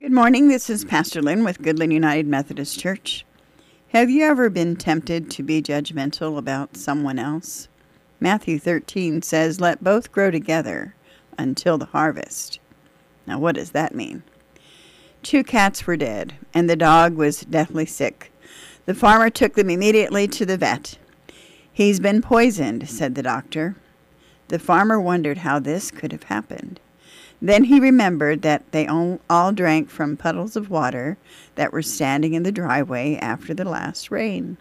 Good morning, this is Pastor Lyn with Goodland United Methodist Church. Have you ever been tempted to be judgmental about someone else? Matthew 13 says, "Let both grow together until the harvest." Now what does that mean? 2 cats were dead, and the dog was deathly sick. The farmer took them immediately to the vet. "He's been poisoned," said the doctor. The farmer wondered how this could have happened. Then he remembered that they all drank from puddles of water that were standing in the driveway after the last rain.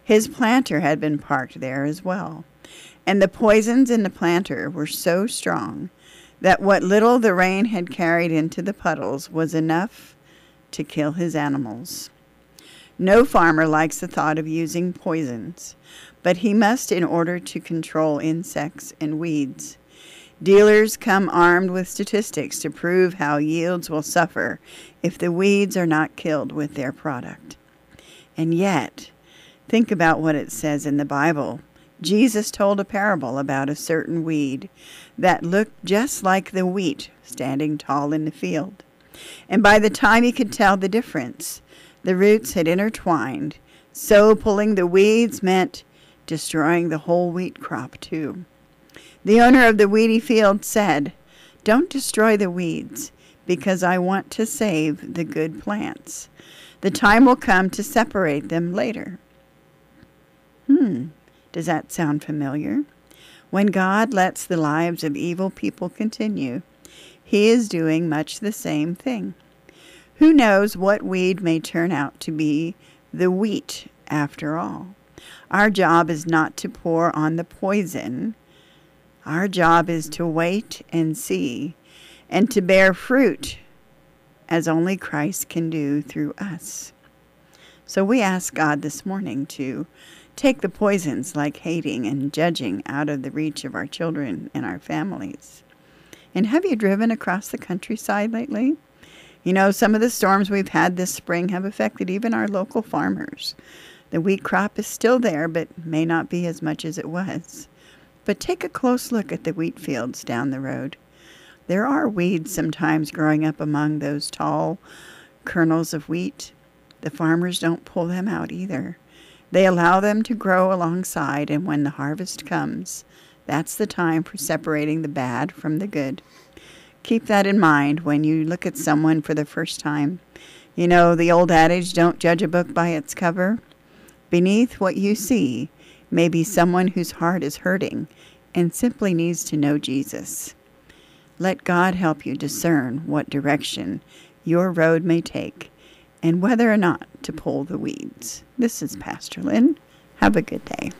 His planter had been parked there as well, and the poisons in the planter were so strong that what little the rain had carried into the puddles was enough to kill his animals. No farmer likes the thought of using poisons, but he must in order to control insects and weeds. Dealers come armed with statistics to prove how yields will suffer if the weeds are not killed with their product. And yet, think about what it says in the Bible. Jesus told a parable about a certain weed that looked just like the wheat standing tall in the field. And by the time he could tell the difference, the roots had intertwined, so pulling the weeds meant destroying the whole wheat crop too. The owner of the weedy field said, "Don't destroy the weeds, because I want to save the good plants. The time will come to separate them later." Does that sound familiar? When God lets the lives of evil people continue, He is doing much the same thing. Who knows what weed may turn out to be the wheat after all? Our job is not to pour on the poison. Our job is to wait and see, and to bear fruit as only Christ can do through us. So we ask God this morning to take the poisons like hating and judging out of the reach of our children and our families. And have you driven across the countryside lately? You know, some of the storms we've had this spring have affected even our local farmers. The wheat crop is still there, but may not be as much as it was. But take a close look at the wheat fields down the road. There are weeds sometimes growing up among those tall kernels of wheat. The farmers don't pull them out either. They allow them to grow alongside, and when the harvest comes, that's the time for separating the bad from the good. Keep that in mind when you look at someone for the first time. You know the old adage, don't judge a book by its cover. Beneath what you see may be someone whose heart is hurting and simply needs to know Jesus. Let God help you discern what direction your road may take and whether or not to pull the weeds. This is Pastor Lyn. Have a good day.